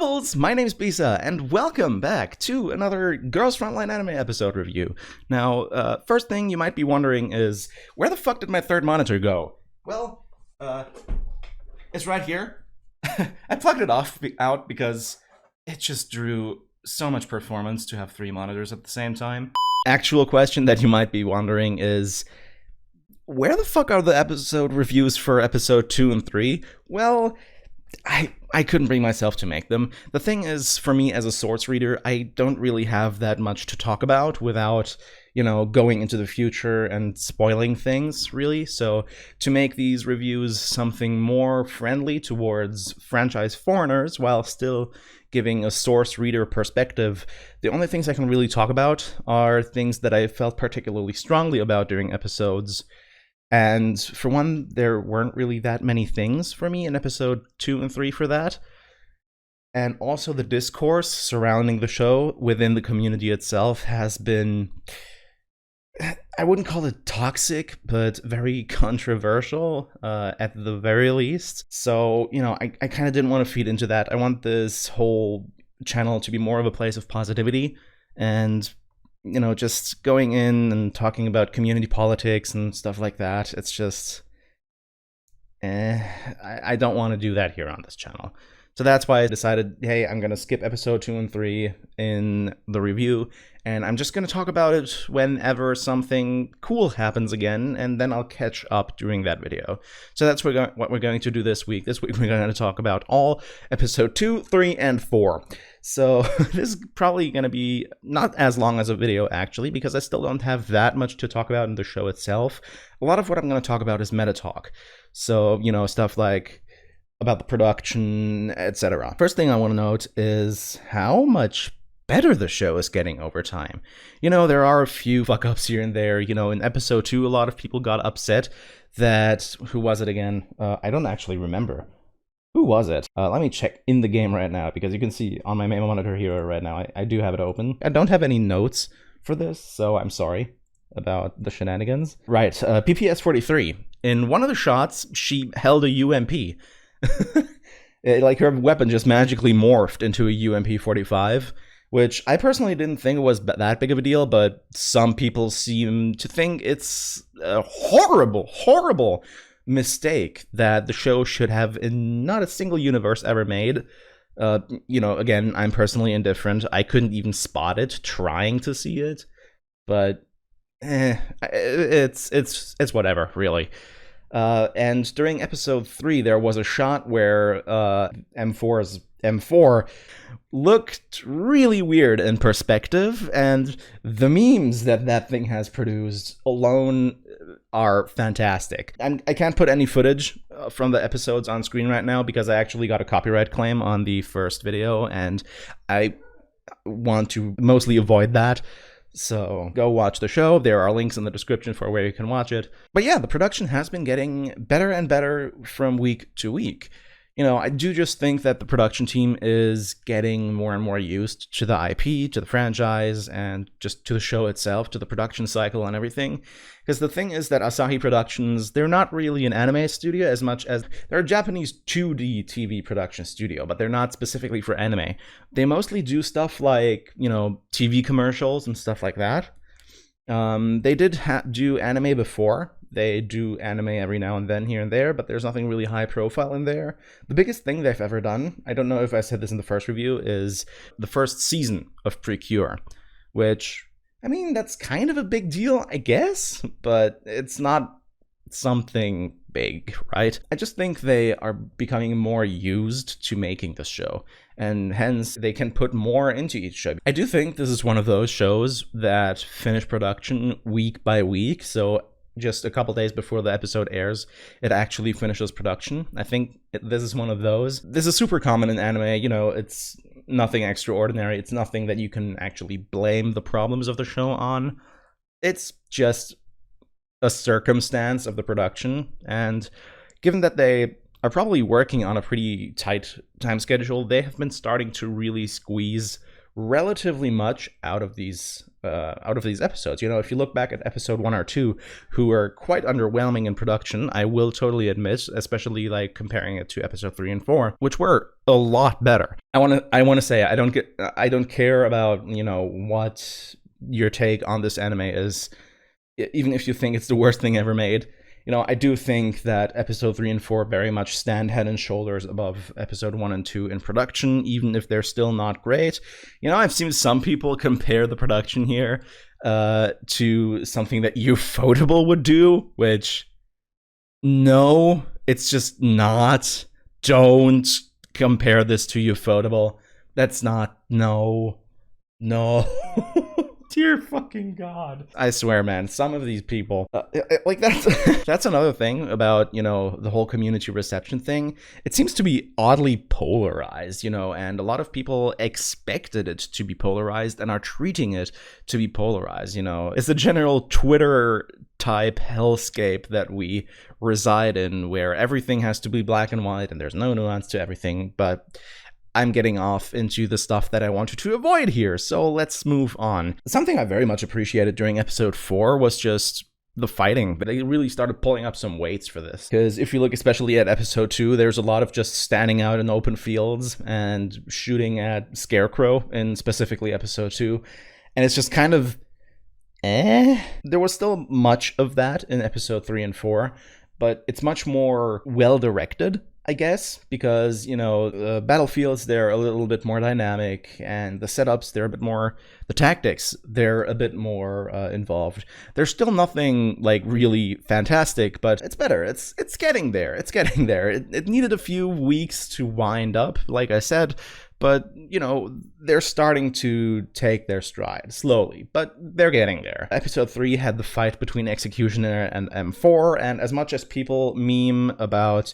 Rebels, my name's Bisa, and welcome back to another Girls Frontline anime episode review. Now, first thing you might be wondering is, where the fuck did my third monitor go? Well, it's right here. I plugged it out because it just drew so much performance to have three monitors at the same time. Actual question that you might be wondering is, where the fuck are the episode reviews for episode 2 and 3? Well, I couldn't bring myself to make them. The thing is, for me as a source reader, I don't really have that much to talk about without, going into the future and spoiling things, really. So to make these reviews something more friendly towards franchise foreigners while still giving a source reader perspective, the only things I can really talk about are things that I felt particularly strongly about during episodes. And for one, there weren't really that many things for me in episode 2 and 3 for that. And also the discourse surrounding the show within the community itself has been, I wouldn't call it toxic, but very controversial at the very least. So, I kind of didn't want to feed into that. I want this whole channel to be more of a place of positivity and just going in and talking about community politics and stuff like that. It's just, I don't want to do that here on this channel. So that's why I decided, hey, I'm going to skip episode 2 and 3 in the review, and I'm just going to talk about it whenever something cool happens again, and then I'll catch up during that video. So that's what we're going to do this week. This week we're going to talk about all episode 2, 3, and 4. So this is probably going to be not as long as a video, actually, because I still don't have that much to talk about in the show itself. A lot of what I'm going to talk about is meta talk. So, stuff like about the production, etc. First thing I want to note is how much better the show is getting over time. There are a few fuck-ups here and there. In episode 2, a lot of people got upset that... Who was it again? I don't actually remember. Who was it? Let me check in the game right now, because you can see on my main monitor here right now, I do have it open. I don't have any notes for this, so I'm sorry about the shenanigans. Right, PPS 43. In one of the shots, she held a UMP. Like, her weapon just magically morphed into a UMP 45, which I personally didn't think it was that big of a deal, but some people seem to think it's a horrible mistake that the show should have in not a single universe ever made. Again, I'm personally indifferent. I couldn't even spot it trying to see it, but it's whatever, really. And during episode 3, there was a shot where M4's M4 looked really weird in perspective, and the memes that thing has produced alone are fantastic. I can't put any footage from the episodes on screen right now because I actually got a copyright claim on the first video, and I want to mostly avoid that. So go watch the show. There are links in the description for where you can watch it. But yeah, the production has been getting better and better from week to week. I do just think that the production team is getting more and more used to the IP, to the franchise, and just to the show itself, to the production cycle and everything. Because the thing is that Asahi Productions, they're not really an anime studio as much as they're a Japanese 2D TV production studio, but they're not specifically for anime. They mostly do stuff like, TV commercials and stuff like that. They did do anime before. They do anime every now and then here and there, but there's nothing really high profile in there. The biggest thing they've ever done, I don't know if I said this in the first review, is the first season of Precure, which, that's kind of a big deal, I guess, but it's not something big, right? I just think they are becoming more used to making this show, and hence they can put more into each show. I do think this is one of those shows that finish production week by week, so just a couple days before the episode airs, it actually finishes production. I think this is one of those. This is super common in anime, it's nothing extraordinary. It's nothing that you can actually blame the problems of the show on. It's just a circumstance of the production, and given that they are probably working on a pretty tight time schedule, they have been starting to really squeeze relatively much out of these episodes. If you look back at episode 1 or 2, who were quite underwhelming in production, I will totally admit, especially like comparing it to episode 3 and 4, which were a lot better. I want to say I don't care about, what your take on this anime is, even if you think it's the worst thing ever made. I do think that episode 3 and 4 very much stand head and shoulders above episode 1 and 2 in production, even if they're still not great. I've seen some people compare the production here to something that Ufotable would do, which, no, it's just not. Don't compare this to Ufotable. That's not, no. Dear fucking God. I swear, man, some of these people, like that's another thing about, the whole community reception thing. It seems to be oddly polarized, and a lot of people expected it to be polarized and are treating it to be polarized, It's the general Twitter type hellscape that we reside in, where everything has to be black and white and there's no nuance to everything. But I'm getting off into the stuff that I wanted to avoid here, so let's move on. Something I very much appreciated during episode 4 was just the fighting, but they really started pulling up some weights for this. Because if you look especially at episode 2, there's a lot of just standing out in open fields and shooting at Scarecrow in specifically episode 2, and it's just kind of There was still much of that in episode 3 and 4, but it's much more well-directed, I guess, because, the battlefields, they're a little bit more dynamic, and the setups, they're a bit more, the tactics, they're a bit more involved. There's still nothing, like, really fantastic, but it's better. It's getting there. It's getting there. It needed a few weeks to wind up, like I said, but, they're starting to take their stride, slowly, but they're getting there. Episode 3 had the fight between Executioner and M4, and as much as people meme about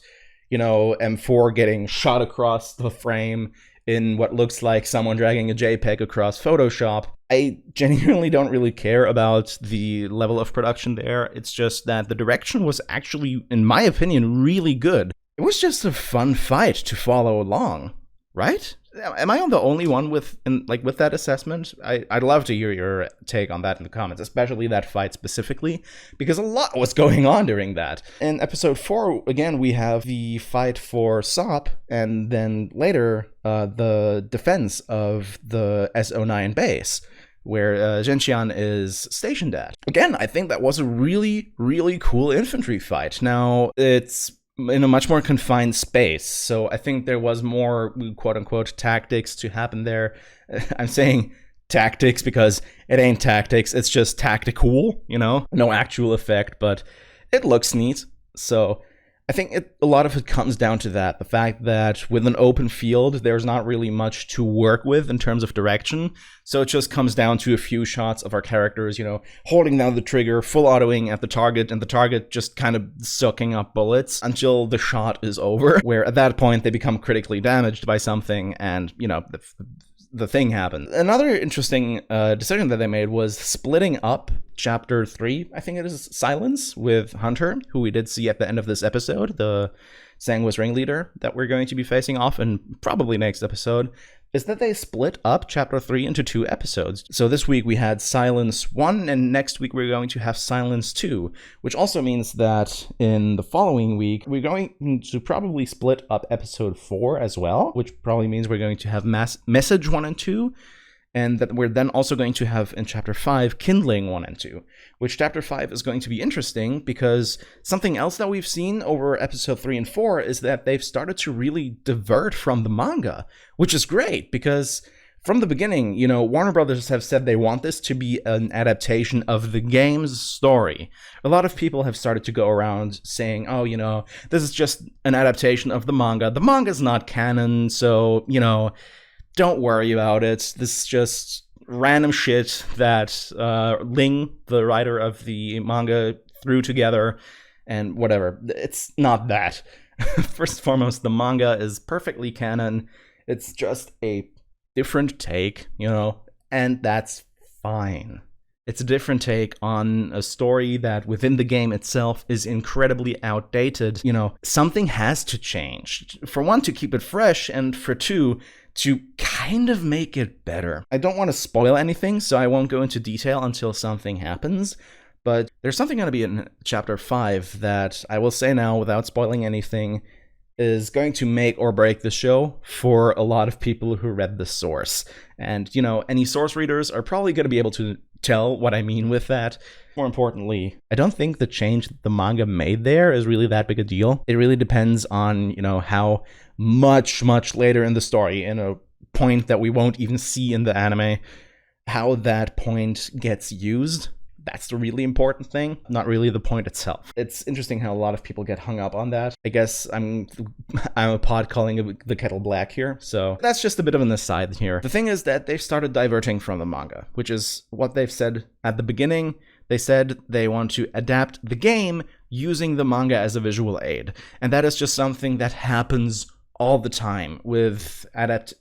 M4 getting shot across the frame in what looks like someone dragging a JPEG across Photoshop, I genuinely don't really care about the level of production there. It's just that the direction was actually, in my opinion, really good. It was just a fun fight to follow along, right? Am I the only one with that assessment? I'd love to hear your take on that in the comments, especially that fight specifically, because a lot was going on during that. In episode 4, again, we have the fight for Sop, and then later, the defense of the S09 base, where Gentian is stationed at. Again, I think that was a really, really cool infantry fight. Now, it's in a much more confined space, so I think there was more quote-unquote tactics to happen there. I'm saying tactics because it ain't tactics, it's just tactical, no actual effect, but it looks neat. So I think a lot of it comes down to that, the fact that with an open field, there's not really much to work with in terms of direction. So it just comes down to a few shots of our characters, holding down the trigger, full autoing at the target, and the target just kind of sucking up bullets until the shot is over, where at that point they become critically damaged by something, and, the thing happened. Another interesting decision that they made was splitting up Chapter 3, I think it is, Silence, with Hunter, who we did see at the end of this episode, the Sanguis ringleader that we're going to be facing off in probably next episode, is that they split up Chapter 3 into 2 episodes. So this week we had Silence 1, and next week we're going to have Silence 2, which also means that in the following week, we're going to probably split up Episode 4 as well, which probably means we're going to have Message 1 and 2, and that we're then also going to have in Chapter 5, Kindling 1 and 2, which Chapter 5 is going to be interesting because something else that we've seen over Episode 3 and 4 is that they've started to really divert from the manga, which is great because from the beginning, Warner Brothers have said they want this to be an adaptation of the game's story. A lot of people have started to go around saying, oh, this is just an adaptation of the manga. The manga's not canon, so, don't worry about it. This is just random shit that Ling, the writer of the manga, threw together and whatever. It's not that. First and foremost, the manga is perfectly canon. It's just a different take, and that's fine. It's a different take on a story that within the game itself is incredibly outdated. Something has to change. For one, to keep it fresh, and for two, to kind of make it better. I don't want to spoil anything, so I won't go into detail until something happens, but there's something going to be in Chapter 5 that I will say now without spoiling anything is going to make or break the show for a lot of people who read the source. And, any source readers are probably going to be able to tell what I mean with that. More importantly, I don't think the change that the manga made there is really that big a deal. It really depends on, how much later in the story, in a point that we won't even see in the anime, how that point gets used. That's the really important thing, not really the point itself. It's interesting how a lot of people get hung up on that. I guess I'm a pod calling the kettle black here, so that's just a bit of an aside here. The thing is that they've started diverting from the manga, which is what they've said at the beginning. They said they want to adapt the game using the manga as a visual aid, and that is just something that happens all the time with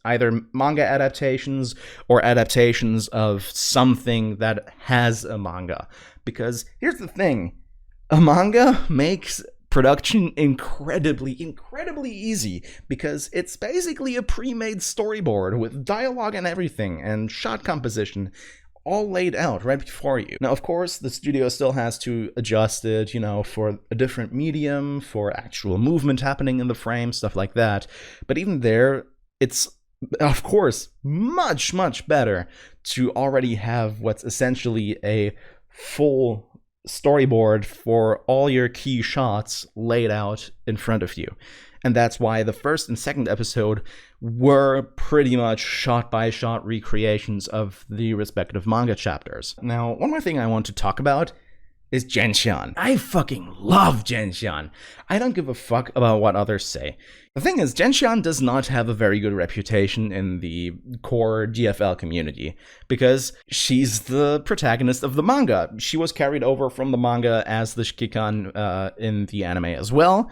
either manga adaptations or adaptations of something that has a manga. Because here's the thing, a manga makes production incredibly easy, because it's basically a pre-made storyboard with dialogue and everything, and shot composition all laid out right before you. Now, of course, the studio still has to adjust it, for a different medium, for actual movement happening in the frame, stuff like that. But even there, it's, of course, much better to already have what's essentially a full storyboard for all your key shots laid out in front of you. And that's why the first and second episode were pretty much shot-by-shot recreations of the respective manga chapters. Now, one more thing I want to talk about is Genshin. I fucking love Genshin. I don't give a fuck about what others say. The thing is, Genshin does not have a very good reputation in the core GFL community, because she's the protagonist of the manga. She was carried over from the manga as the Shikikan in the anime as well.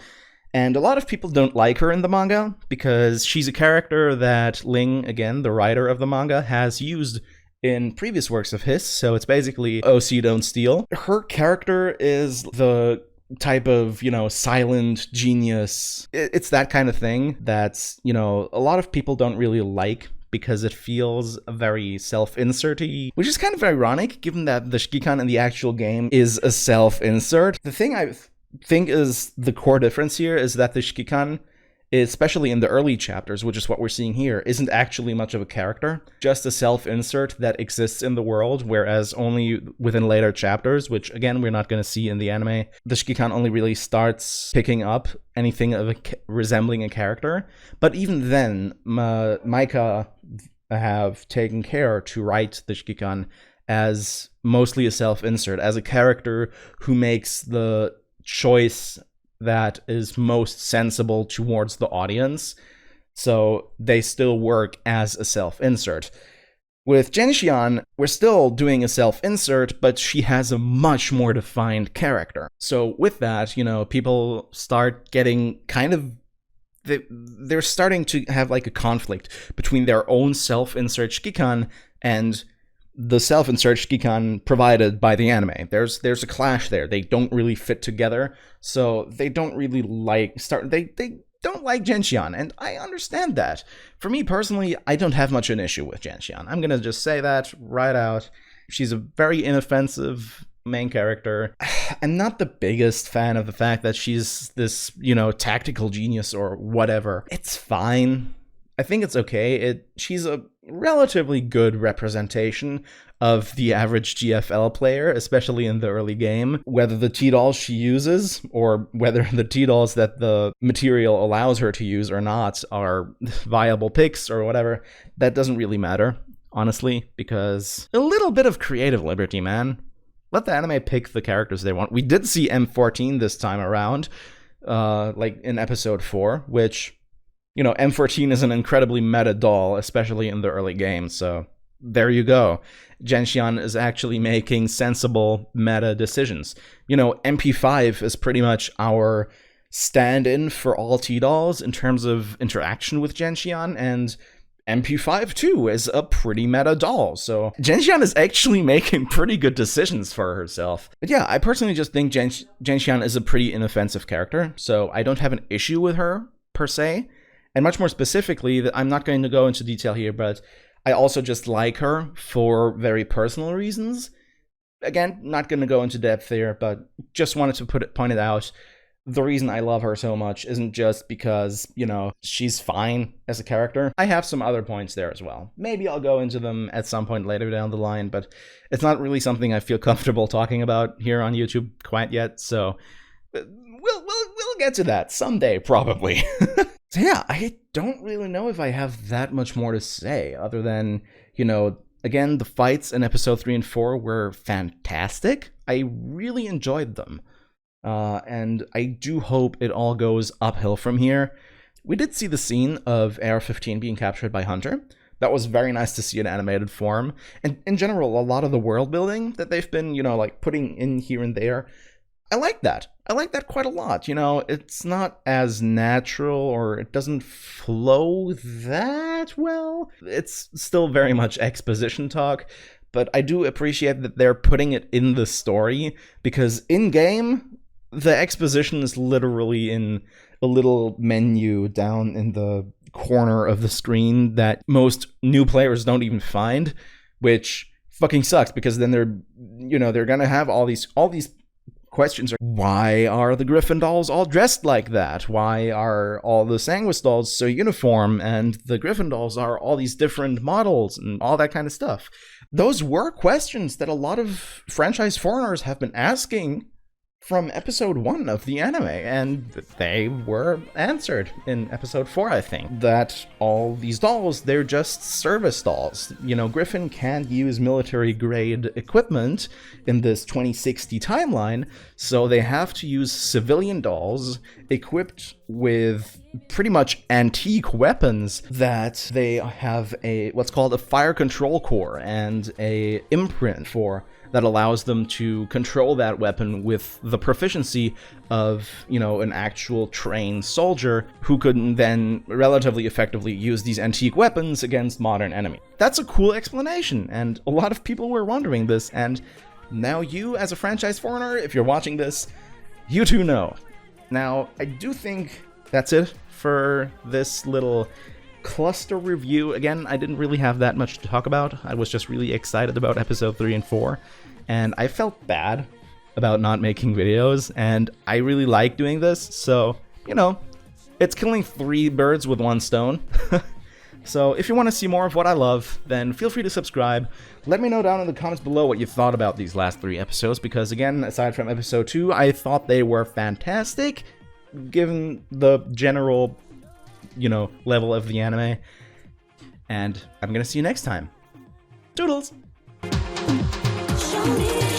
And a lot of people don't like her in the manga, because she's a character that Ling, again, the writer of the manga, has used in previous works of his, so it's basically OC Don't Steal. Her character is the type of, silent genius. It's that kind of thing that's, a lot of people don't really like, because it feels very self-insert-y, which is kind of ironic, given that the Shikikan in the actual game is a self-insert. The thing I think is the core difference here is that the Shikikan, especially in the early chapters, which is what we're seeing here, isn't actually much of a character, just a self-insert that exists in the world, whereas only within later chapters, which again we're not going to see in the anime, the Shikikan only really starts picking up anything of resembling a character. But even then, Maika have taken care to write the Shikikan as mostly a self-insert, as a character who makes the choice that is most sensible towards the audience, so they still work as a self-insert. With Genshin, we're still doing a self-insert, but she has a much more defined character. So with that, people start getting kind of, they're starting to have like a conflict between their own self-insert Shikikan and the self-insert Shikikan provided by the anime. There's a clash there. They don't really fit together, so they don't really they don't like Genshin, and I understand that. For me personally, I don't have much an issue with Genshin. I'm gonna just say that right out. She's a very inoffensive main character. I'm not the biggest fan of the fact that she's this, tactical genius or whatever. It's fine. I think it's okay. She's a relatively good representation of the average GFL player, especially in the early game. Whether the T-dolls she uses, or whether the T-dolls that the material allows her to use or not are viable picks or whatever, that doesn't really matter, honestly, because a little bit of creative liberty, man. Let the anime pick the characters they want. We did see M14 this time around, like in episode 4, which, M14 is an incredibly meta doll, especially in the early game, so there you go. Genshin is actually making sensible meta decisions. MP5 is pretty much our stand-in for all T-dolls in terms of interaction with Genshin, and MP5 too is a pretty meta doll, so Genshin is actually making pretty good decisions for herself. But yeah, I personally just think Genshin is a pretty inoffensive character, so I don't have an issue with her, per se. And much more specifically, I'm not going to go into detail here, but I also just like her for very personal reasons. Again, not going to go into depth here, but just wanted to point it out. The reason I love her so much isn't just because, she's fine as a character. I have some other points there as well. Maybe I'll go into them at some point later down the line, but it's not really something I feel comfortable talking about here on YouTube quite yet, so we'll get to that someday, probably. So yeah, I don't really know if I have that much more to say, other than, again, the fights in episode 3 and 4 were fantastic. I really enjoyed them. And I do hope it all goes uphill from here. We did see the scene of AR-15 being captured by Hunter. That was very nice to see in animated form. And in general, a lot of the world building that they've been, putting in here and there, I like that. I like that quite a lot. It's not as natural, or it doesn't flow that well. It's still very much exposition talk. But I do appreciate that they're putting it in the story, because in-game, the exposition is literally in a little menu down in the corner of the screen that most new players don't even find, which fucking sucks, because then they're gonna have all these questions. Why are the Griffin dolls all dressed like that? Why are all the Sanguis dolls so uniform, and the Griffin dolls are all these different models, and all that kind of stuff? Those were questions that a lot of franchise foreigners have been asking from episode 1 of the anime, and they were answered in episode 4, I think. That all these dolls, they're just service dolls. Griffin can't use military-grade equipment in this 2060 timeline, so they have to use civilian dolls equipped with pretty much antique weapons that they have what's called a fire control core and a imprint for, that allows them to control that weapon with the proficiency of, an actual trained soldier who could then relatively effectively use these antique weapons against modern enemies. That's a cool explanation, and a lot of people were wondering this, and now you, as a franchise foreigner, if you're watching this, you too know. Now, I do think that's it for this little cluster review. Again, I didn't really have that much to talk about. I was just really excited about episode 3 and 4, and I felt bad about not making videos, and I really like doing this, so, it's killing 3 birds with 1 stone. So if you want to see more of what I love, then feel free to subscribe. Let me know down in the comments below what you thought about these last 3 episodes, because again, aside from episode 2, I thought they were fantastic, given the general level of the anime. And I'm gonna see you next time. Toodles! Show me.